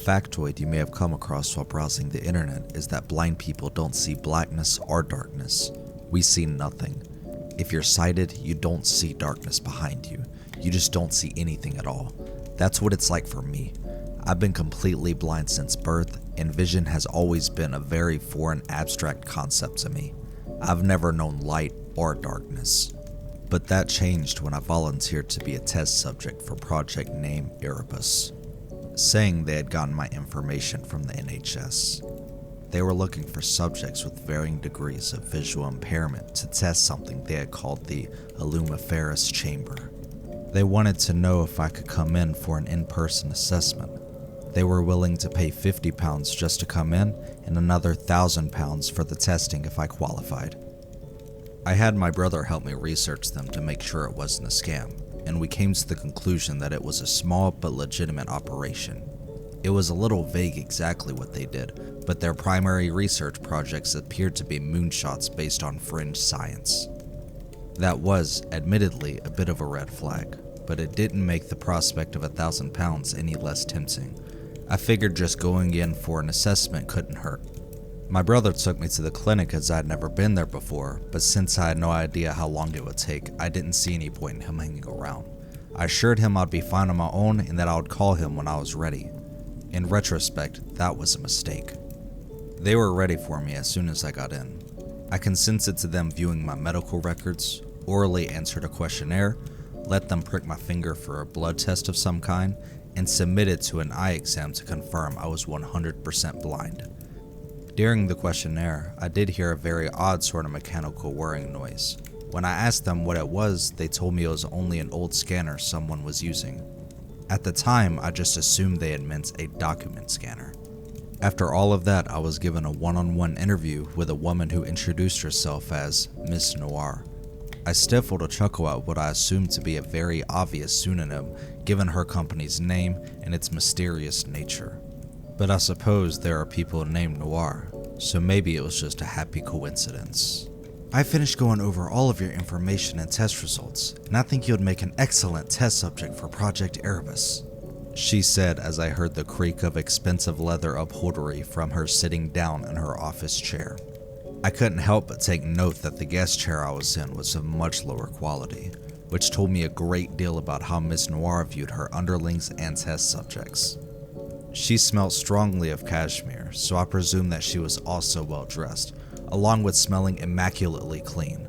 factoid you may have come across while browsing the internet is that blind people don't see blackness or darkness. We see nothing. If you're sighted, you don't see darkness behind you. You just don't see anything at all. That's what it's like for me. I've been completely blind since birth, and vision has always been a very foreign, abstract concept to me. I've never known light or darkness. But that changed when I volunteered to be a test subject for project named Erebus, saying they had gotten my information from the NHS. They were looking for subjects with varying degrees of visual impairment to test something they had called the alumiferous chamber. They wanted to know if I could come in for an in-person assessment. They were willing to pay £50 just to come in and another £1,000 for the testing if I qualified. I had my brother help me research them to make sure it wasn't a scam, and we came to the conclusion that it was a small but legitimate operation. It was a little vague exactly what they did, but their primary research projects appeared to be moonshots based on fringe science. That was, admittedly, a bit of a red flag, but it didn't make the prospect of £1,000 any less tempting. I figured just going in for an assessment couldn't hurt. My brother took me to the clinic as I'd never been there before, but since I had no idea how long it would take, I didn't see any point in him hanging around. I assured him I'd be fine on my own and that I would call him when I was ready. In retrospect, that was a mistake. They were ready for me as soon as I got in. I consented to them viewing my medical records, orally answered a questionnaire, let them prick my finger for a blood test of some kind, and submitted to an eye exam to confirm I was 100% blind. During the questionnaire, I did hear a very odd sort of mechanical whirring noise. When I asked them what it was, they told me it was only an old scanner someone was using. At the time, I just assumed they had meant a document scanner. After all of that, I was given a one-on-one interview with a woman who introduced herself as Miss Noir. I stifled a chuckle at what I assumed to be a very obvious pseudonym given her company's name and its mysterious nature. But I suppose there are people named Noir, so maybe it was just a happy coincidence. I finished going over all of your information and test results, and I think you would make an excellent test subject for Project Erebus, she said as I heard the creak of expensive leather upholstery from her sitting down in her office chair. I couldn't help but take note that the guest chair I was in was of much lower quality, which told me a great deal about how Miss Noir viewed her underlings and test subjects. She smelled strongly of cashmere, so I presumed that she was also well dressed, along with smelling immaculately clean.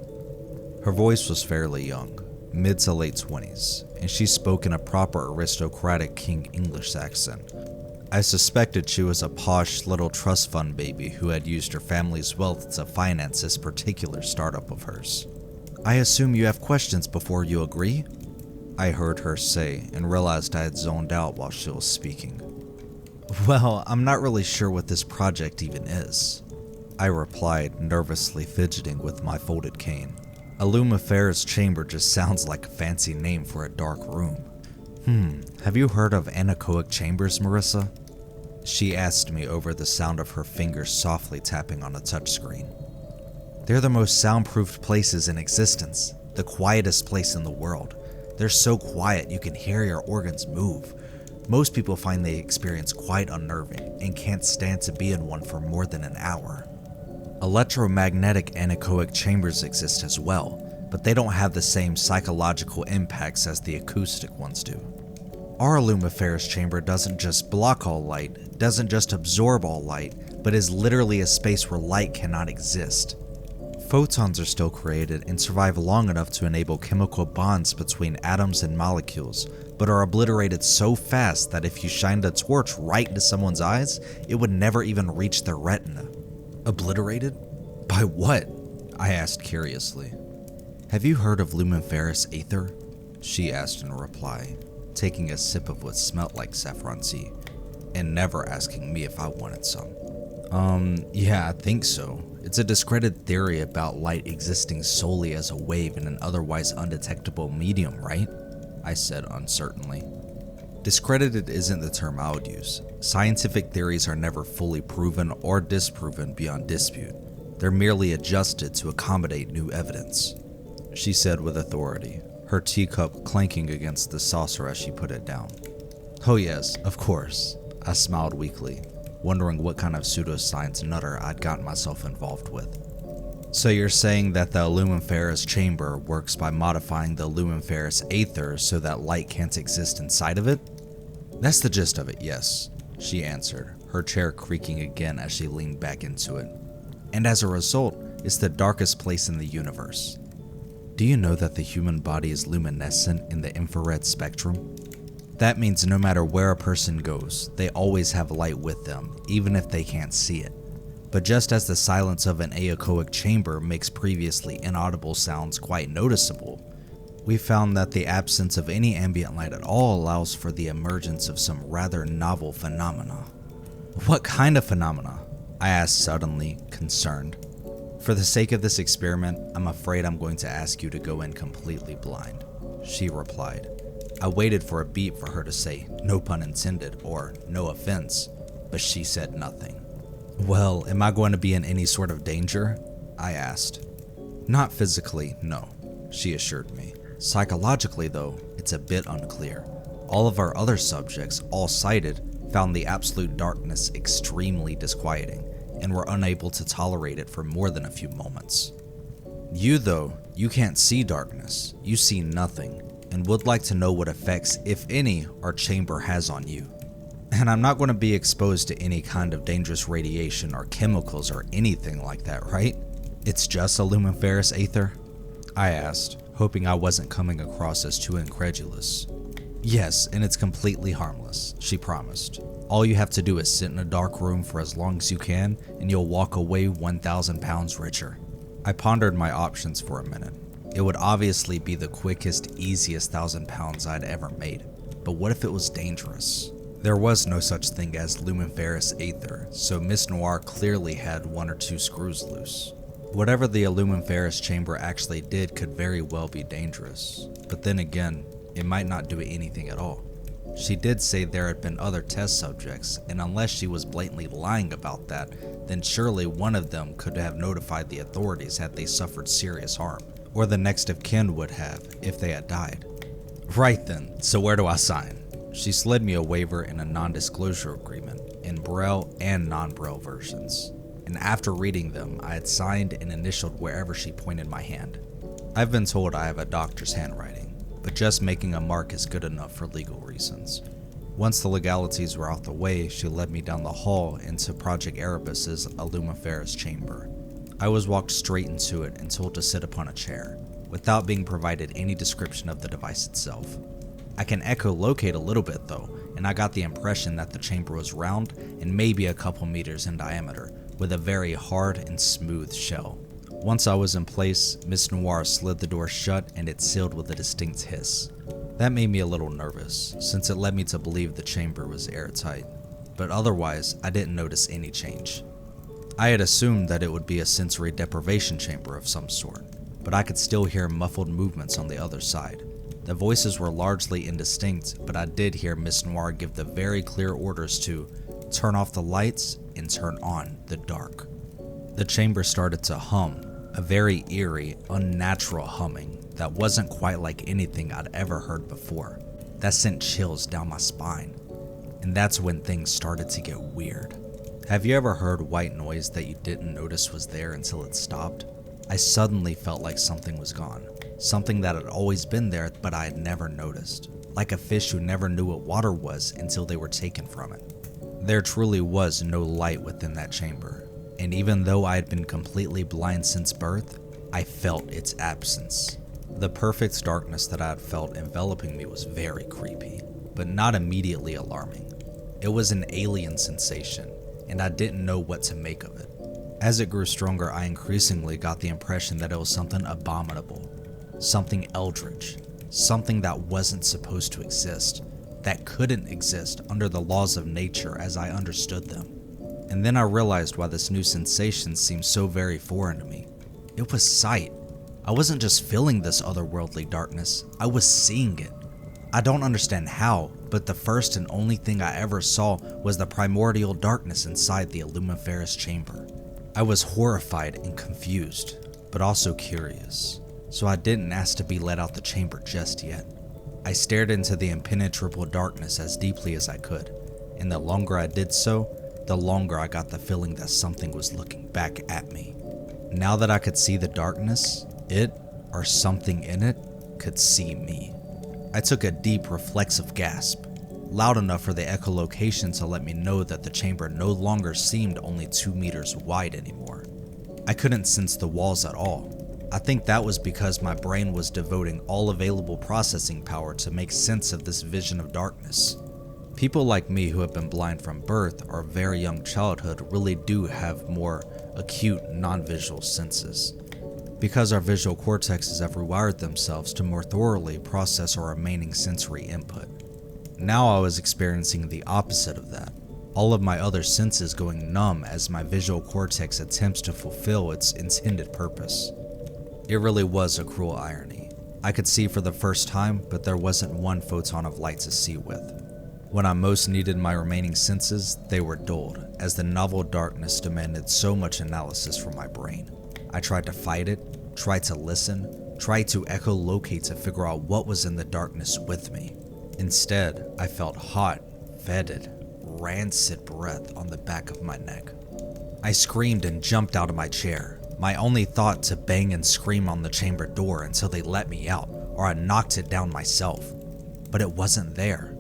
Her voice was fairly young, mid to late 20s, and she spoke in a proper aristocratic King English accent. I suspected she was a posh little trust fund baby who had used her family's wealth to finance this particular startup of hers. I assume you have questions before you agree? I heard her say and realized I had zoned out while she was speaking. Well, I'm not really sure what this project even is, I replied, nervously fidgeting with my folded cane. Alumiferous chamber just sounds like a fancy name for a dark room. Have you heard of anechoic chambers, Marissa? She asked me over the sound of her fingers softly tapping on a touchscreen. They're the most soundproofed places in existence, the quietest place in the world. They're so quiet you can hear your organs move. Most people find the experience quite unnerving and can't stand to be in one for more than an hour. Electromagnetic anechoic chambers exist as well, but they don't have the same psychological impacts as the acoustic ones do. Our alumiferous chamber doesn't just block all light, doesn't just absorb all light, but is literally a space where light cannot exist. Photons are still created and survive long enough to enable chemical bonds between atoms and molecules, but are obliterated so fast that if you shined a torch right into someone's eyes, it would never even reach their retina. Obliterated? By what? I asked curiously. Have you heard of lumiferous ether? She asked in reply, taking a sip of what smelt like saffron tea, and never asking me if I wanted some. Yeah, I think so. It's a discredited theory about light existing solely as a wave in an otherwise undetectable medium, right? I said uncertainly. Discredited isn't the term I would use. Scientific theories are never fully proven or disproven beyond dispute. They're merely adjusted to accommodate new evidence, she said with authority, her teacup clanking against the saucer as she put it down. Oh yes, of course. I smiled weakly, wondering what kind of pseudoscience nutter I'd gotten myself involved with. So you're saying that the aluminferous chamber works by modifying the aluminferous aether so that light can't exist inside of it? That's the gist of it, yes, she answered, her chair creaking again as she leaned back into it. And as a result, it's the darkest place in the universe. Do you know that the human body is luminescent in the infrared spectrum? That means no matter where a person goes, they always have light with them, even if they can't see it. But just as the silence of an aechoic chamber makes previously inaudible sounds quite noticeable, we found that the absence of any ambient light at all allows for the emergence of some rather novel phenomena. What kind of phenomena? I asked suddenly, concerned. For the sake of this experiment, I'm afraid I'm going to ask you to go in completely blind, she replied. I waited for a beat for her to say, no pun intended, or no offense, but she said nothing. Well, am I going to be in any sort of danger? I asked. Not physically, no, she assured me. Psychologically, though, it's a bit unclear. All of our other subjects, all sighted, found the absolute darkness extremely disquieting and were unable to tolerate it for more than a few moments. You, though, you can't see darkness, you see nothing, and would like to know what effects, if any, our chamber has on you. And I'm not going to be exposed to any kind of dangerous radiation or chemicals or anything like that, right? It's just aluminferous aether? I asked, hoping I wasn't coming across as too incredulous. Yes, and it's completely harmless, she promised. All you have to do is sit in a dark room for as long as you can, and you'll walk away 1,000 pounds richer. I pondered my options for a minute. It would obviously be the quickest, easiest 1,000 pounds I'd ever made, but what if it was dangerous? There was no such thing as luminferous aether, so Miss Noir clearly had 1 or 2 screws loose. Whatever the aluminferous chamber actually did could very well be dangerous, but then again, it might not do anything at all. She did say there had been other test subjects, and unless she was blatantly lying about that, then surely one of them could have notified the authorities had they suffered serious harm, or the next of kin would have if they had died. Right then, so where do I sign? She slid me a waiver and a non-disclosure agreement, in Braille and non-Braille versions, and after reading them, I had signed and initialed wherever she pointed my hand. I've been told I have a doctor's handwriting, but just making a mark is good enough for legal reasons. Once the legalities were out the way, she led me down the hall into Project Erebus's aluminferous chamber. I was walked straight into it and told to sit upon a chair, without being provided any description of the device itself. I can echolocate a little bit though, and I got the impression that the chamber was round and maybe a couple meters in diameter, with a very hard and smooth shell. Once I was in place, Miss Noir slid the door shut and it sealed with a distinct hiss. That made me a little nervous, since it led me to believe the chamber was airtight, but otherwise I didn't notice any change. I had assumed that it would be a sensory deprivation chamber of some sort, but I could still hear muffled movements on the other side. The voices were largely indistinct, but I did hear Miss Noir give the very clear orders to turn off the lights and turn on the dark. The chamber started to hum, a very eerie, unnatural humming that wasn't quite like anything I'd ever heard before. That sent chills down my spine. And that's when things started to get weird. Have you ever heard white noise that you didn't notice was there until it stopped? I suddenly felt like something was gone. Something that had always been there, but I had never noticed. Like a fish who never knew what water was until they were taken from it. There truly was no light within that chamber. And even though I had been completely blind since birth, I felt its absence. The perfect darkness that I had felt enveloping me was very creepy, but not immediately alarming. It was an alien sensation, and I didn't know what to make of it. As it grew stronger, I increasingly got the impression that it was something abominable, something eldritch, something that wasn't supposed to exist, that couldn't exist under the laws of nature as I understood them. And then I realized why this new sensation seemed so very foreign to me. It was sight. I wasn't just feeling this otherworldly darkness, I was seeing it. I don't understand how, but the first and only thing I ever saw was the primordial darkness inside the aluminferous chamber. I was horrified and confused, but also curious, so I didn't ask to be let out the chamber just yet. I stared into the impenetrable darkness as deeply as I could, and the longer I did so, the longer I got the feeling that something was looking back at me. Now that I could see the darkness, it, or something in it, could see me. I took a deep, reflexive gasp, loud enough for the echolocation to let me know that the chamber no longer seemed only 2 meters wide anymore. I couldn't sense the walls at all. I think that was because my brain was devoting all available processing power to make sense of this vision of darkness. People like me who have been blind from birth or very young childhood really do have more acute non-visual senses, because our visual cortexes have rewired themselves to more thoroughly process our remaining sensory input. Now I was experiencing the opposite of that, all of my other senses going numb as my visual cortex attempts to fulfill its intended purpose. It really was a cruel irony. I could see for the first time, but there wasn't one photon of light to see with. When I most needed my remaining senses, they were dulled, as the novel darkness demanded so much analysis from my brain. I tried to fight it, tried to listen, tried to echolocate to figure out what was in the darkness with me. Instead, I felt hot, fetid, rancid breath on the back of my neck. I screamed and jumped out of my chair, my only thought to bang and scream on the chamber door until they let me out, or I knocked it down myself. But it wasn't there.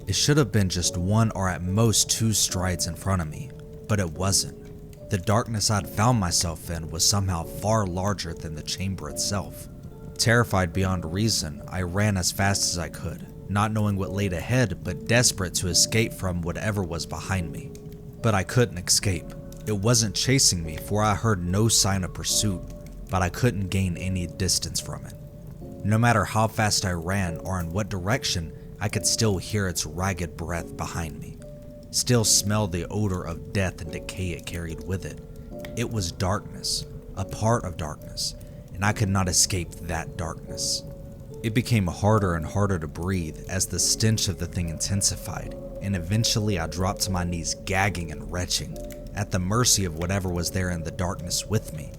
It should have been just 1 or at most 2 strides in front of me, but it wasn't. The darkness I'd found myself in was somehow far larger than the chamber itself. Terrified beyond reason, I ran as fast as I could, not knowing what laid ahead but desperate to escape from whatever was behind me. But I couldn't escape. It wasn't chasing me, for I heard no sign of pursuit, but I couldn't gain any distance from it. No matter how fast I ran or in what direction, I could still hear its ragged breath behind me, still smell the odor of death and decay it carried with it. It was darkness, a part of darkness, and I could not escape that darkness. It became harder and harder to breathe as the stench of the thing intensified, and eventually I dropped to my knees gagging and retching, at the mercy of whatever was there in the darkness with me.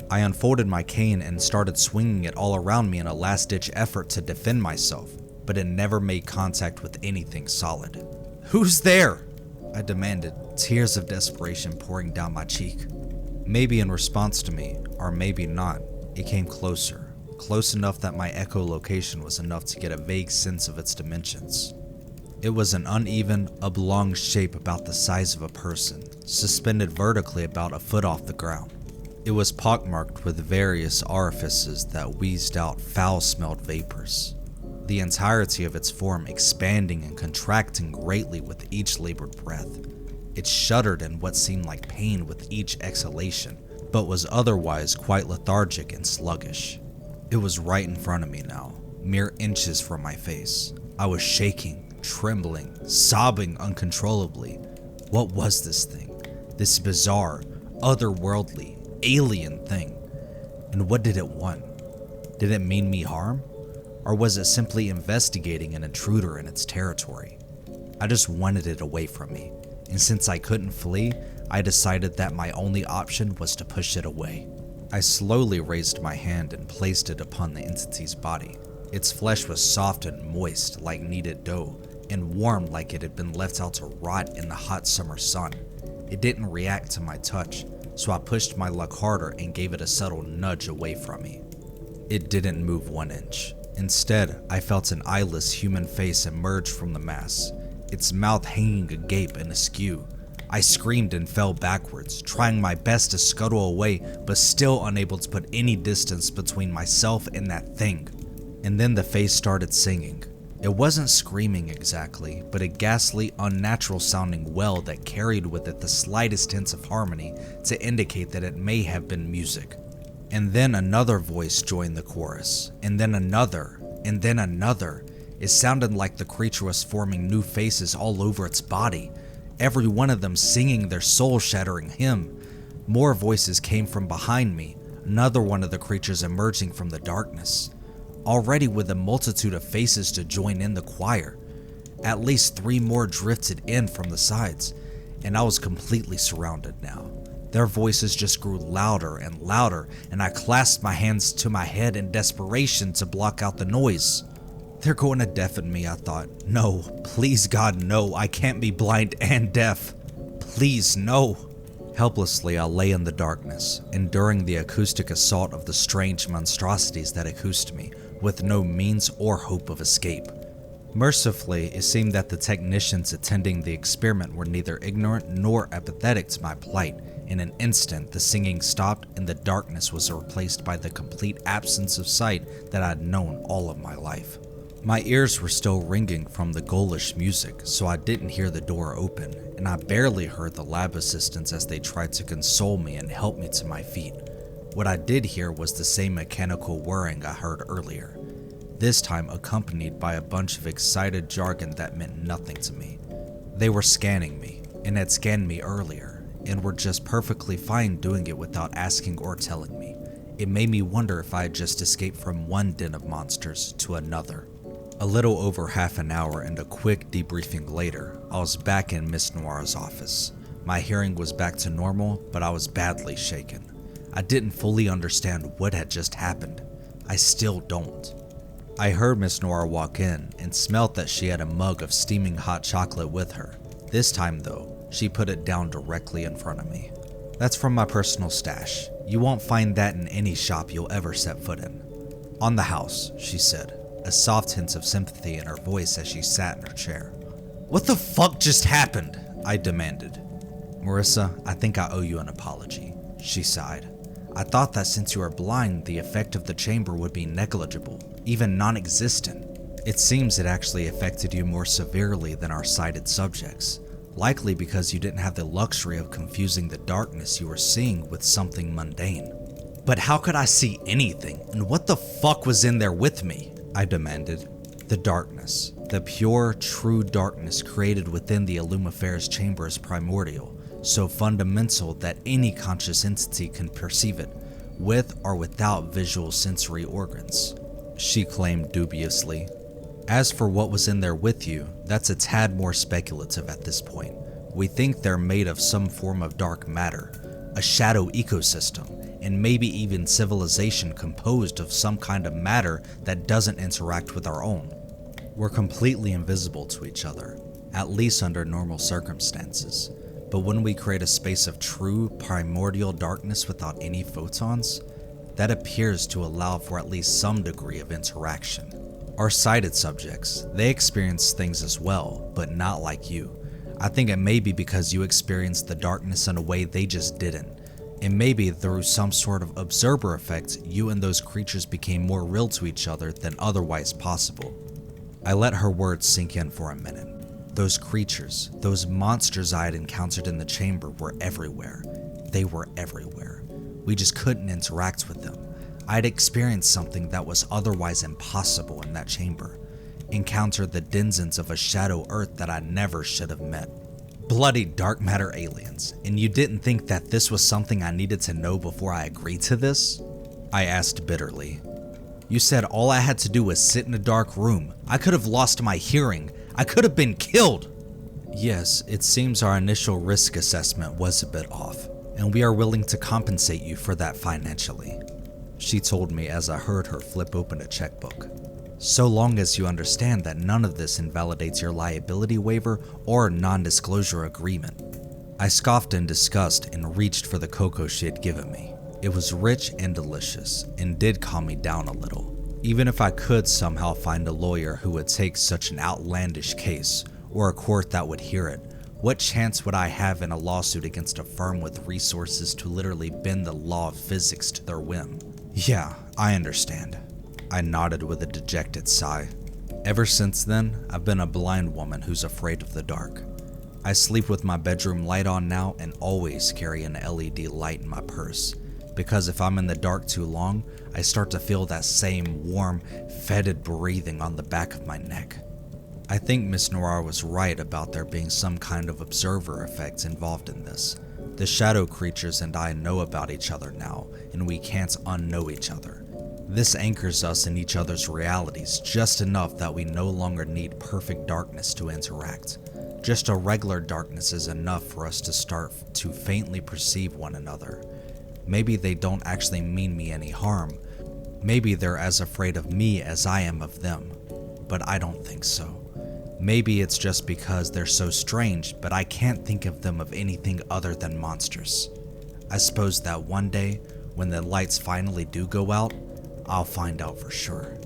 I unfolded my cane and started swinging it all around me in a last-ditch effort to defend myself, but it never made contact with anything solid. "Who's there?" I demanded, tears of desperation pouring down my cheek. Maybe in response to me, or maybe not, it came closer, close enough that my echolocation was enough to get a vague sense of its dimensions. It was an uneven, oblong shape about the size of a person, suspended vertically about a foot off the ground. It was pockmarked with various orifices that wheezed out foul-smelled vapors, the entirety of its form expanding and contracting greatly with each labored breath. It shuddered in what seemed like pain with each exhalation, but was otherwise quite lethargic and sluggish. It was right in front of me now, mere inches from my face. I was shaking, trembling, sobbing uncontrollably. What was this thing? This bizarre, otherworldly, alien thing? And what did it want? Did it mean me harm? Or was it simply investigating an intruder in its territory? I just wanted it away from me, and since I couldn't flee, I decided that my only option was to push it away. I slowly raised my hand and placed it upon the entity's body. Its flesh was soft and moist like kneaded dough, and warm like it had been left out to rot in the hot summer sun. It didn't react to my touch, so I pushed my luck harder and gave it a subtle nudge away from me. It didn't move 1 inch. Instead, I felt an eyeless human face emerge from the mass, its mouth hanging agape and askew. I screamed and fell backwards, trying my best to scuttle away, but still unable to put any distance between myself and that thing. And then the face started singing. It wasn't screaming exactly, but a ghastly, unnatural sounding wail that carried with it the slightest hints of harmony to indicate that it may have been music. And then another voice joined the chorus, and then another, and then another. It sounded like the creature was forming new faces all over its body, every one of them singing their soul-shattering hymn. More voices came from behind me, another one of the creatures emerging from the darkness, already with a multitude of faces to join in the choir. At least 3 more drifted in from the sides, and I was completely surrounded now. Their voices just grew louder and louder, and I clasped my hands to my head in desperation to block out the noise. They're going to deafen me, I thought. No, please God, no, I can't be blind and deaf. Please, no. Helplessly, I lay in the darkness, enduring the acoustic assault of the strange monstrosities that acousted me, with no means or hope of escape. Mercifully, it seemed that the technicians attending the experiment were neither ignorant nor apathetic to my plight. In an instant, the singing stopped and the darkness was replaced by the complete absence of sight that I had known all of my life. My ears were still ringing from the ghoulish music, so I didn't hear the door open, and I barely heard the lab assistants as they tried to console me and help me to my feet. What I did hear was the same mechanical whirring I heard earlier, this time accompanied by a bunch of excited jargon that meant nothing to me. They were scanning me, and had scanned me earlier, and were just perfectly fine doing it without asking or telling me. It made me wonder if I had just escaped from one den of monsters to another. A little over half an hour and a quick debriefing later, I was back in Miss Noir's office. My hearing was back to normal, but I was badly shaken. I didn't fully understand what had just happened. I still don't. I heard Miss Noir walk in and smelt that she had a mug of steaming hot chocolate with her. This time though, she put it down directly in front of me. That's from my personal stash. You won't find that in any shop you'll ever set foot in. On the house, she said, a soft hint of sympathy in her voice as she sat in her chair. What the fuck just happened? I demanded. Marissa, I think I owe you an apology, she sighed. I thought that since you are blind, the effect of the chamber would be negligible, even non-existent. It seems it actually affected you more severely than our sighted subjects, likely because you didn't have the luxury of confusing the darkness you were seeing with something mundane. But how could I see anything, and what the fuck was in there with me? I demanded. The darkness, the pure, true darkness created within the Illumiferous chamber is primordial, so fundamental that any conscious entity can perceive it, with or without visual sensory organs, she claimed dubiously. As for what was in there with you, that's a tad more speculative at this point. We think they're made of some form of dark matter, a shadow ecosystem, and maybe even civilization composed of some kind of matter that doesn't interact with our own. We're completely invisible to each other, at least under normal circumstances. But when we create a space of true, primordial darkness without any photons, that appears to allow for at least some degree of interaction. Our sighted subjects, they experience things as well, but not like you. I think it may be because you experienced the darkness in a way they just didn't. And maybe through some sort of observer effect, you and those creatures became more real to each other than otherwise possible. I let her words sink in for a minute. Those creatures, those monsters I had encountered in the chamber were everywhere. They were everywhere. We just couldn't interact with them. I had experienced something that was otherwise impossible in that chamber. Encountered the denizens of a shadow earth that I never should have met. Bloody dark matter aliens, and you didn't think that this was something I needed to know before I agreed to this? I asked bitterly. You said all I had to do was sit in a dark room. I could have lost my hearing. I could have been killed. Yes, it seems our initial risk assessment was a bit off, and we are willing to compensate you for that financially, she told me as I heard her flip open a checkbook. So long as you understand that none of this invalidates your liability waiver or non-disclosure agreement. I scoffed in disgust and reached for the cocoa she had given me. It was rich and delicious, and did calm me down a little. Even if I could somehow find a lawyer who would take such an outlandish case, or a court that would hear it, what chance would I have in a lawsuit against a firm with resources to literally bend the law of physics to their whim? Yeah, I understand. I nodded with a dejected sigh. Ever since then, I've been a blind woman who's afraid of the dark. I sleep with my bedroom light on now and always carry an LED light in my purse, because if I'm in the dark too long, I start to feel that same warm, fetid breathing on the back of my neck. I think Miss Noir was right about there being some kind of observer effects involved in this. The shadow creatures and I know about each other now, and we can't unknow each other. This anchors us in each other's realities just enough that we no longer need perfect darkness to interact. Just a regular darkness is enough for us to start to faintly perceive one another. Maybe they don't actually mean me any harm. Maybe they're as afraid of me as I am of them. but I don't think so. Maybe it's just because they're so strange, but I can't think of them of anything other than monsters. I suppose that one day, when the lights finally do go out, I'll find out for sure.